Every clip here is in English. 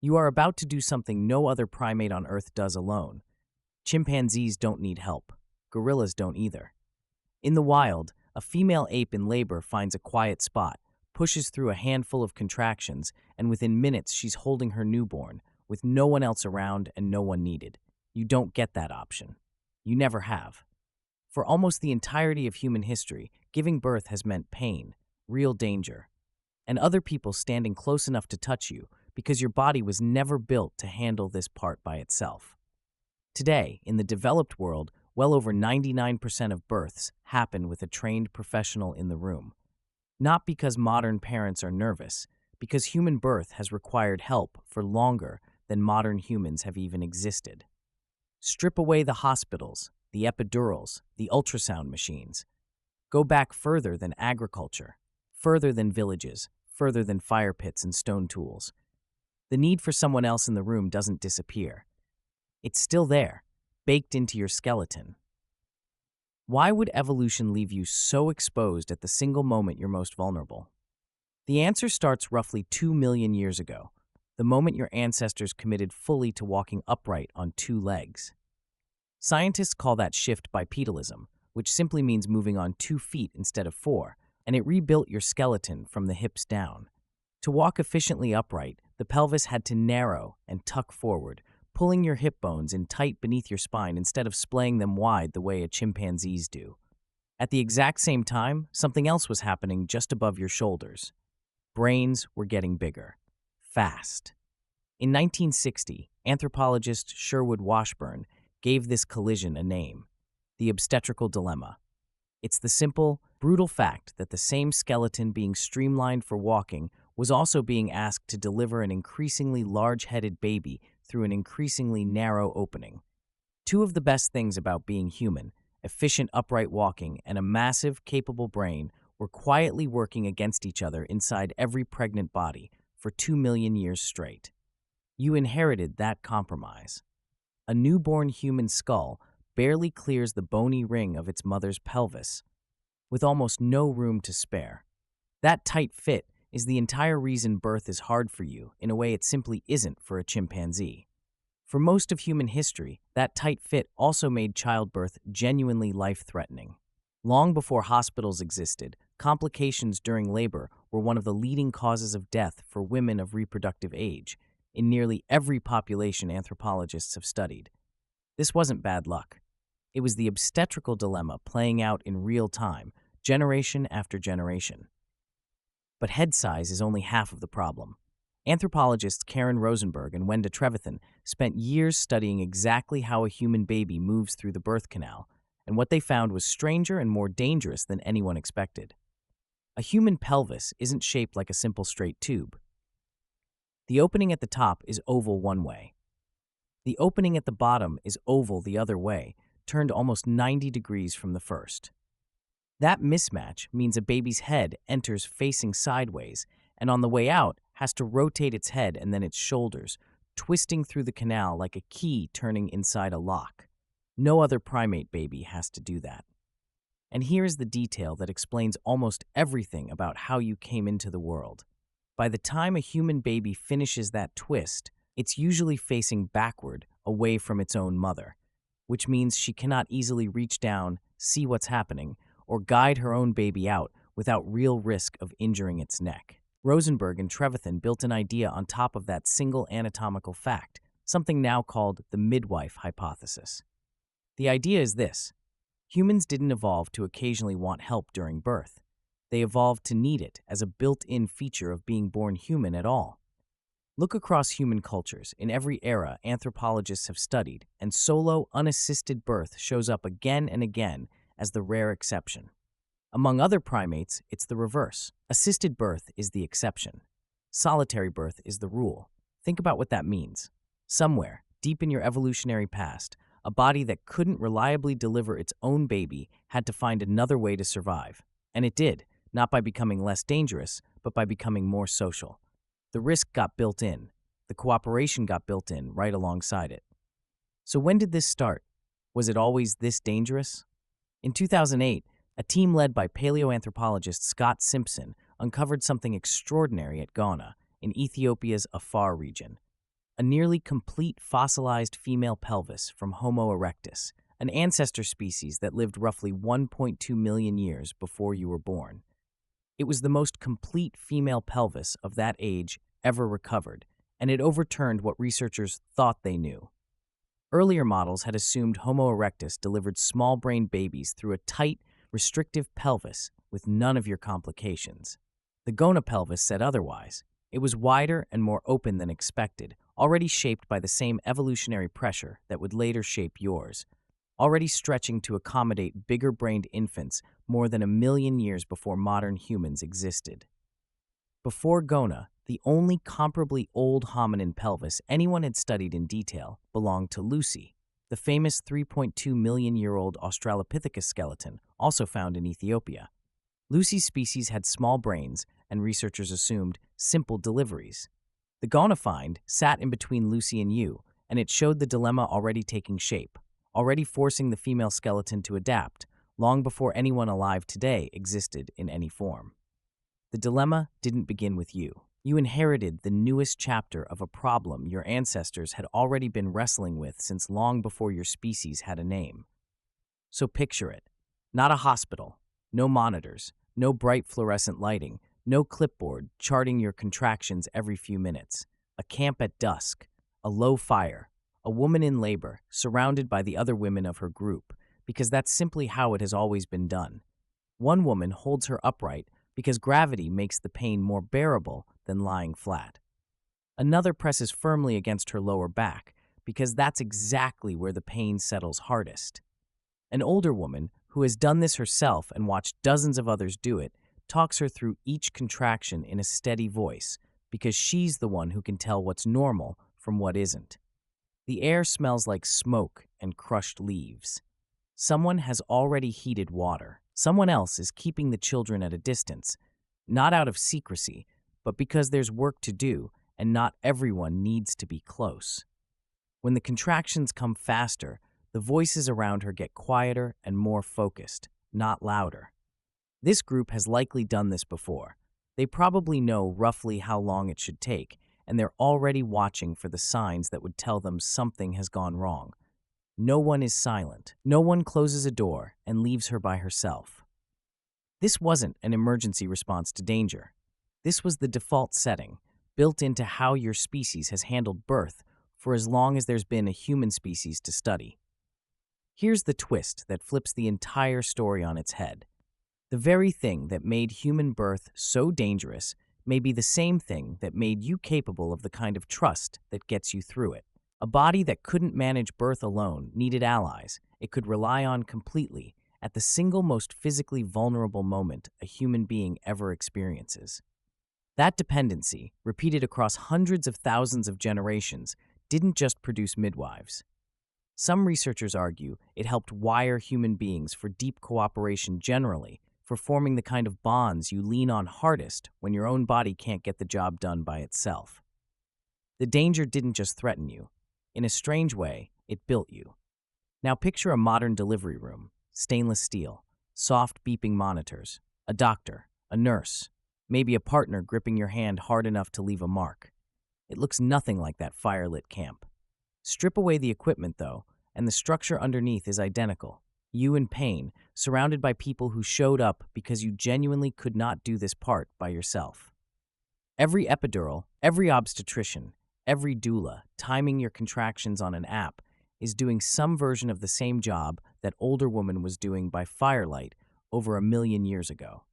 You are about to do something no other primate on Earth does alone. Chimpanzees don't need help. Gorillas don't either. In the wild, a female ape in labor finds a quiet spot, pushes through a handful of contractions, and within minutes she's holding her newborn, with no one else around and no one needed. You don't get that option. You never have. For almost the entirety of human history, giving birth has meant pain, real danger, and other people standing close enough to touch you because your body was never built to handle this part by itself. Today, in the developed world, well over 99% of births happen with a trained professional in the room. Not because modern parents are nervous, because human birth has required help for longer than modern humans have even existed. Strip away the hospitals, the epidurals, the ultrasound machines. Go back further than agriculture, further than villages, further than fire pits and stone tools. The need for someone else in the room doesn't disappear. It's still there, baked into your skeleton. Why would evolution leave you so exposed at the single moment you're most vulnerable? The answer starts roughly 2 million years ago, the moment your ancestors committed fully to walking upright on two legs. Scientists call that shift bipedalism, which simply means moving on 2 feet instead of 4, and it rebuilt your skeleton from the hips down. To walk efficiently upright, the pelvis had to narrow and tuck forward, pulling your hip bones in tight beneath your spine instead of splaying them wide the way chimpanzees do. At the exact same time, something else was happening just above your shoulders. Brains were getting bigger. Fast. In 1960, anthropologist Sherwood Washburn gave this collision a name: the obstetrical dilemma. It's the simple, brutal fact that the same skeleton being streamlined for walking was also being asked to deliver an increasingly large-headed baby through an increasingly narrow opening. Two of the best things about being human, efficient upright walking and a massive, capable brain, were quietly working against each other inside every pregnant body for 2 million years straight. You inherited that compromise. A newborn human skull barely clears the bony ring of its mother's pelvis, with almost no room to spare. That tight fit is the entire reason birth is hard for you in a way it simply isn't for a chimpanzee. For most of human history, that tight fit also made childbirth genuinely life-threatening. Long before hospitals existed, complications during labor were one of the leading causes of death for women of reproductive age, in nearly every population anthropologists have studied. This wasn't bad luck. It was the obstetrical dilemma playing out in real time, generation after generation. But head size is only half of the problem. Anthropologists Karen Rosenberg and Wenda Trevethan spent years studying exactly how a human baby moves through the birth canal, and what they found was stranger and more dangerous than anyone expected. A human pelvis isn't shaped like a simple straight tube. The opening at the top is oval one way. The opening at the bottom is oval the other way, turned almost 90 degrees from the first. That mismatch means a baby's head enters facing sideways, and on the way out has to rotate its head and then its shoulders, twisting through the canal like a key turning inside a lock. No other primate baby has to do that. And here's the detail that explains almost everything about how you came into the world. By the time a human baby finishes that twist, it's usually facing backward, away from its own mother, which means she cannot easily reach down, see what's happening, or guide her own baby out without real risk of injuring its neck. Rosenberg and Trevethan built an idea on top of that single anatomical fact, something now called the midwife hypothesis. The idea is this: humans didn't evolve to occasionally want help during birth. They evolved to need it as a built-in feature of being born human at all. Look across human cultures. In every era anthropologists have studied, and solo, unassisted birth shows up again and again as the rare exception. Among other primates, it's the reverse. Assisted birth is the exception. Solitary birth is the rule. Think about what that means. Somewhere, deep in your evolutionary past, a body that couldn't reliably deliver its own baby had to find another way to survive. And it did, not by becoming less dangerous, but by becoming more social. The risk got built in. The cooperation got built in right alongside it. So when did this start? Was it always this dangerous? In 2008, a team led by paleoanthropologist Scott Simpson uncovered something extraordinary at Ghana, in Ethiopia's Afar region. a nearly complete fossilized female pelvis from Homo erectus, an ancestor species that lived roughly 1.2 million years before you were born. It was the most complete female pelvis of that age ever recovered, and it overturned what researchers thought they knew. Earlier models had assumed Homo erectus delivered small-brained babies through a tight, restrictive pelvis with none of your complications. The Gona pelvis said otherwise. It was wider and more open than expected, already shaped by the same evolutionary pressure that would later shape yours, already stretching to accommodate bigger-brained infants more than 1 million years before modern humans existed. Before Gona, the only comparably old hominin pelvis anyone had studied in detail belonged to Lucy, the famous 3.2 million-year-old Australopithecus skeleton, also found in Ethiopia. Lucy's species had small brains, and researchers assumed simple deliveries. The Gona find sat in between Lucy and you, and it showed the dilemma already taking shape, already forcing the female skeleton to adapt, long before anyone alive today existed in any form. The dilemma didn't begin with you. You inherited the newest chapter of a problem your ancestors had already been wrestling with since long before your species had a name. So picture it. Not a hospital, no monitors, no bright fluorescent lighting, no clipboard charting your contractions every few minutes. A camp at dusk, a low fire, a woman in labor, surrounded by the other women of her group, because that's simply how it has always been done. One woman holds her upright because gravity makes the pain more bearable than lying flat. Another presses firmly against her lower back because that's exactly where the pain settles hardest. An older woman, who has done this herself and watched dozens of others do it, talks her through each contraction in a steady voice because she's the one who can tell what's normal from what isn't. The air smells like smoke and crushed leaves. Someone has already heated water. Someone else is keeping the children at a distance, not out of secrecy, but because there's work to do and not everyone needs to be close. When the contractions come faster, the voices around her get quieter and more focused, not louder. This group has likely done this before. They probably know roughly how long it should take, and they're already watching for the signs that would tell them something has gone wrong. No one is silent. No one closes a door and leaves her by herself. This wasn't an emergency response to danger. This was the default setting, built into how your species has handled birth for as long as there's been a human species to study. Here's the twist that flips the entire story on its head. The very thing that made human birth so dangerous may be the same thing that made you capable of the kind of trust that gets you through it. A body that couldn't manage birth alone needed allies it could rely on completely at the single most physically vulnerable moment a human being ever experiences. That dependency, repeated across hundreds of thousands of generations, didn't just produce midwives. Some researchers argue it helped wire human beings for deep cooperation generally, for forming the kind of bonds you lean on hardest when your own body can't get the job done by itself. The danger didn't just threaten you. In a strange way, it built you. Now picture a modern delivery room, stainless steel, soft beeping monitors, a doctor, a nurse, maybe a partner gripping your hand hard enough to leave a mark. It looks nothing like that firelit camp. Strip away the equipment, though, and the structure underneath is identical. You in pain, surrounded by people who showed up because you genuinely could not do this part by yourself. Every epidural, every obstetrician, every doula timing your contractions on an app is doing some version of the same job that older woman was doing by firelight over 1 million years ago.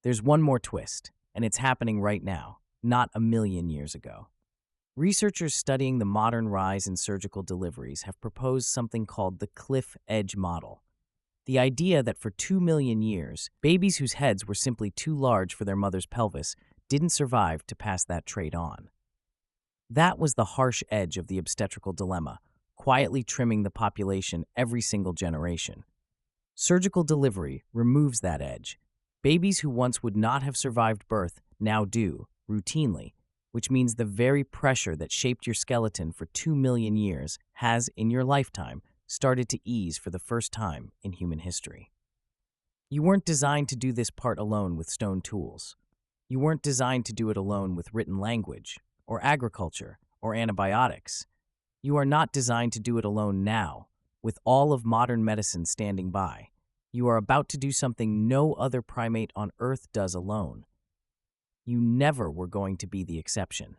There's one more twist, and it's happening right now, not 1 million years ago. Researchers studying the modern rise in surgical deliveries have proposed something called the cliff edge model. The idea that for 2 million years, babies whose heads were simply too large for their mother's pelvis didn't survive to pass that trait on. That was the harsh edge of the obstetrical dilemma, quietly trimming the population every single generation. Surgical delivery removes that edge. Babies who once would not have survived birth now do, routinely, which means the very pressure that shaped your skeleton for 2 million years has, in your lifetime, started to ease for the first time in human history. You weren't designed to do this part alone with stone tools. You weren't designed to do it alone with written language, or agriculture, or antibiotics. You are not designed to do it alone now, with all of modern medicine standing by. You are about to do something no other primate on Earth does alone. You never were going to be the exception.